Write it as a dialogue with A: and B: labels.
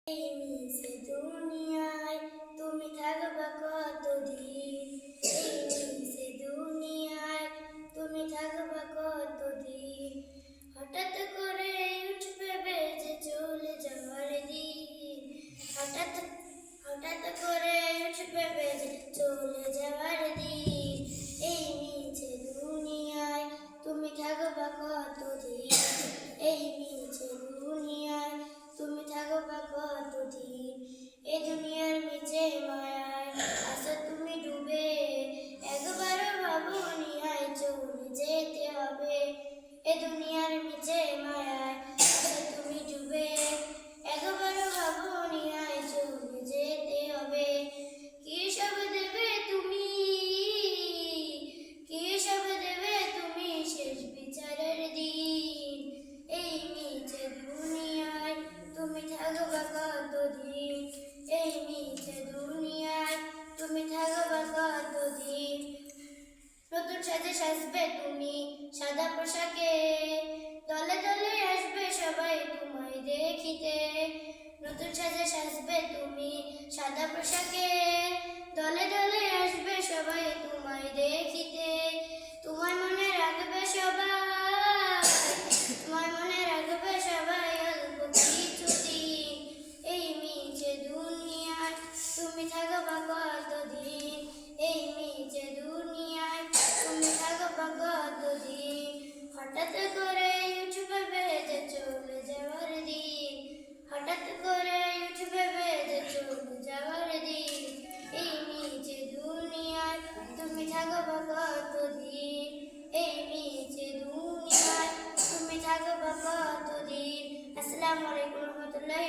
A: এই মিছে দুনিয়ায় তুমি থাকবা কতদিন? এই মিছে দুনিয়ায় তুমি থাকবা কতদিন? হঠাৎ করে উঠবে বেজে চলে যাওয়ার দিন। হঠাৎ হঠাৎ করে উঠবে বেজে চলে যাওয়ার দিন। এই মিছে দুনিয়ায় তুমি থাকবা কতদিন? এই মিছে দুনিয়ায় তুমি থাকবা কতদিন? এ দুনিয়ার মিছে মায়ায় আছো তুমি ডুবে, একবারও ভাবনি আয় চলে যেতে হবে। এ দুনিয়ার মিছে মায়ায় আছো তুমি ডুবে, একবারও ভাবনি আয় চলে যেতে হবে। কি সব দেবে তুমি, কি সব দেবে তুমি শেষ বিচারের দিন? এই মিছে দুনিয়ায় তুমি থাকবা কতদিন? এই মিছে দুনিয়ায় তুমি থাকবা কতদিন? নতুন সাজে সাজবে তুমি সাদা পোশাকে, দলে দলে আসবে সবাই তোমায় দেখিতে। নতুন সাজে সাজবে তুমি সাদা পোশাকে, দলে দলে আসবে সবাই তোমায় দেখিতে। তোমার মনে রাখবে সবাই,